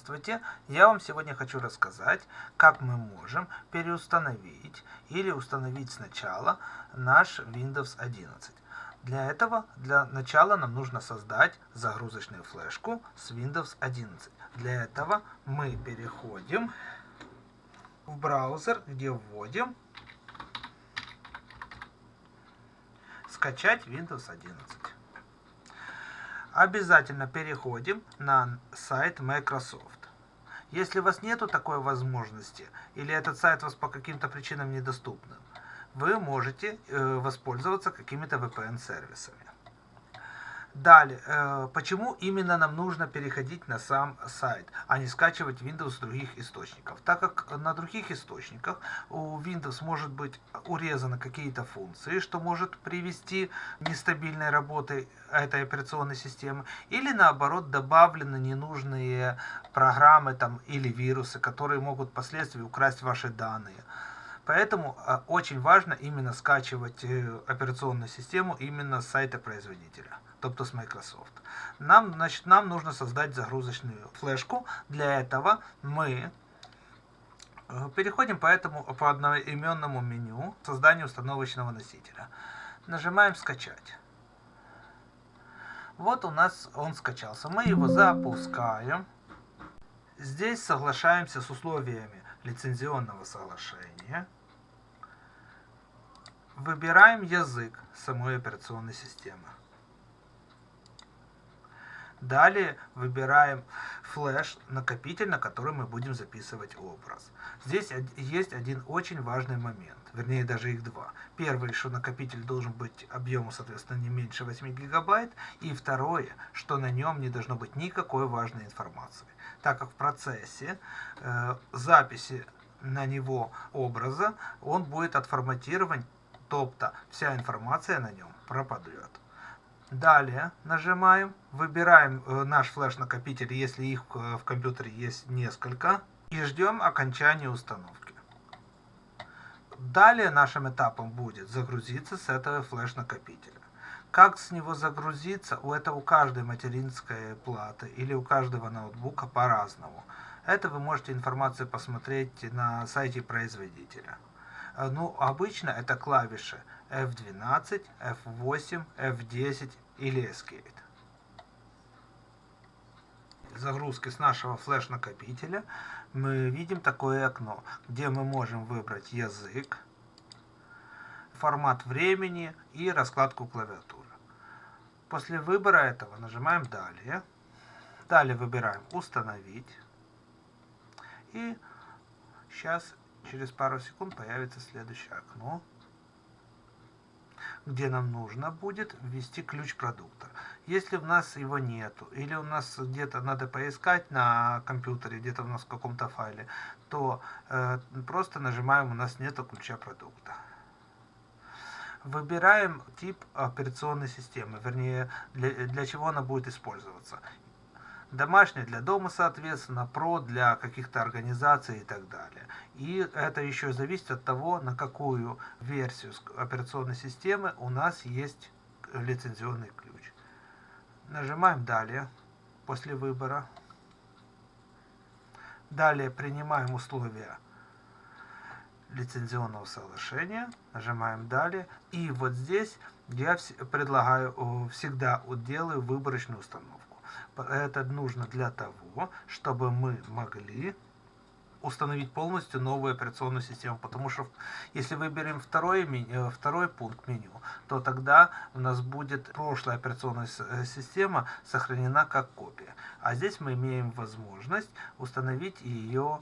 Здравствуйте! Я вам сегодня хочу рассказать, как мы можем переустановить или установить сначала наш Windows 11. Для начала нам нужно создать загрузочную флешку с Windows 11. Для этого мы переходим в браузер, где вводим «Скачать Windows 11». Обязательно переходим на сайт Microsoft. Если у вас нету такой возможности, или этот сайт у вас по каким-то причинам недоступен, вы можете воспользоваться какими-то VPN-сервисами. Далее, почему именно нам нужно переходить на сам сайт, а не скачивать Windows с других источников? Так как на других источниках у Windows может быть урезаны какие-то функции, что может привести к нестабильной работе этой операционной системы, или наоборот добавлены ненужные программы или вирусы, которые могут впоследствии украсть ваши данные. Поэтому очень важно именно скачивать операционную систему именно с сайта производителя, тобто с Microsoft. Нам нужно создать загрузочную флешку. Для этого мы переходим по одноименному меню создания установочного носителя. Нажимаем «Скачать». Вот у нас он скачался. Мы его запускаем. Здесь соглашаемся с условиями лицензионного соглашения. Выбираем язык самой операционной системы. Далее выбираем флеш-накопитель, на который мы будем записывать образ. Здесь есть один очень важный момент, вернее даже их два. Первый, что накопитель должен быть объемом, соответственно, не меньше 8 гигабайт. И второе, что на нем не должно быть никакой важной информации, так как в процессе записи на него образа он будет отформатирован, тобто вся информация на нем пропадет. Далее выбираем наш флеш-накопитель, если их в компьютере есть несколько, и ждем окончания установки. Далее нашим этапом будет загрузиться с этого флеш-накопителя. Как с него загрузиться, у каждой материнской платы или у каждого ноутбука по-разному. Это вы можете информацию посмотреть на сайте производителя. Обычно это клавиши F12, F8, F10 или Escape. Загрузки с нашего флеш-накопителя мы видим такое окно, где мы можем выбрать язык, формат времени и раскладку клавиатуры. После выбора этого нажимаем «Далее». Далее выбираем «Установить». И сейчас через пару секунд появится следующее окно, где нам нужно будет ввести ключ продукта. Если у нас его нету, или у нас где-то надо поискать на компьютере, где-то у нас в каком-то файле, то просто нажимаем «У нас нету ключа продукта». Выбираем тип операционной системы, вернее, для чего она будет использоваться. Домашняя для дома, соответственно, Pro для каких-то организаций и так далее. И это еще зависит от того, на какую версию операционной системы у нас есть лицензионный ключ. Нажимаем «Далее» после выбора. Далее принимаем условия лицензионного соглашения. Нажимаем «Далее». И вот здесь я всегда делаю выборочную установку. Это нужно для того, чтобы мы могли установить полностью новую операционную систему. Потому что если выберем второй пункт меню, то тогда у нас будет прошлая операционная система сохранена как копия. А здесь мы имеем возможность установить ее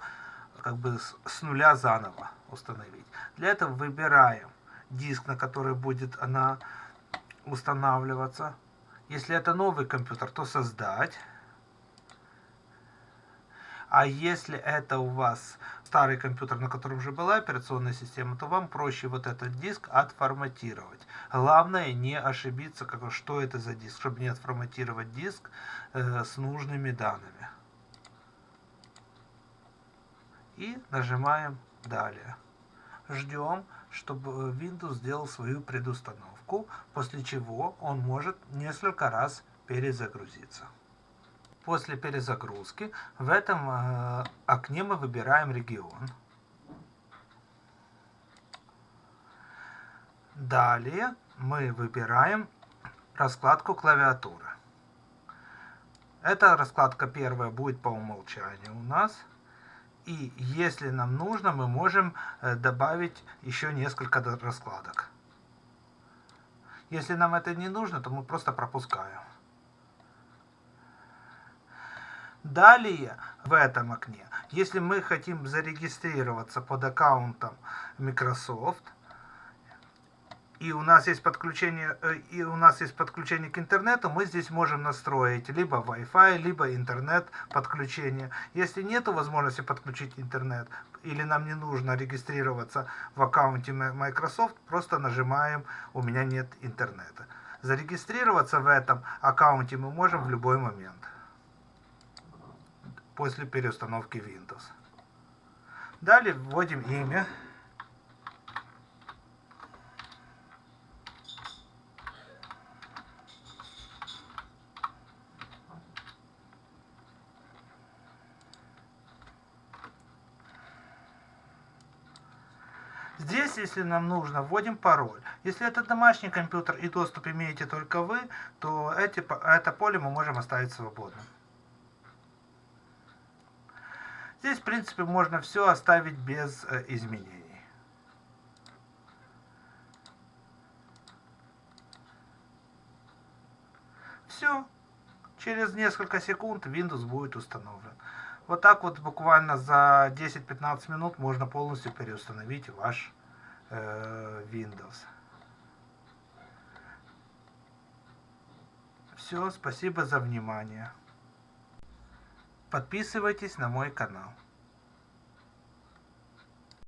с нуля заново установить. Для этого выбираем диск, на который будет она устанавливаться. Если это новый компьютер, то создать. А если это у вас старый компьютер, на котором уже была операционная система, то вам проще вот этот диск отформатировать. Главное не ошибиться, что это за диск, чтобы не отформатировать диск с нужными данными. И нажимаем «Далее». Ждем, чтобы Windows сделал свою предустановку, после чего он может несколько раз перезагрузиться. После перезагрузки в этом окне мы выбираем регион. Далее мы выбираем раскладку клавиатуры. Эта раскладка первая будет по умолчанию у нас. И если нам нужно, мы можем добавить еще несколько раскладок. Если нам это не нужно, то мы просто пропускаем. Далее в этом окне, если мы хотим зарегистрироваться под аккаунтом Microsoft, и у нас есть подключение к интернету, мы здесь можем настроить либо Wi-Fi, либо интернет подключение. Если нет возможности подключить интернет, или нам не нужно регистрироваться в аккаунте Microsoft, просто нажимаем «У меня нет интернета». Зарегистрироваться в этом аккаунте мы можем в любой момент после переустановки Windows. Далее вводим имя. Здесь, если нам нужно, вводим пароль. Если это домашний компьютер и доступ имеете только вы, то это поле мы можем оставить свободным. Здесь, в принципе, можно все оставить без изменений. Все. Через несколько секунд Windows будет установлен. Вот так вот буквально за 10-15 минут можно полностью переустановить ваш Windows. Все, спасибо за внимание. Подписывайтесь на мой канал.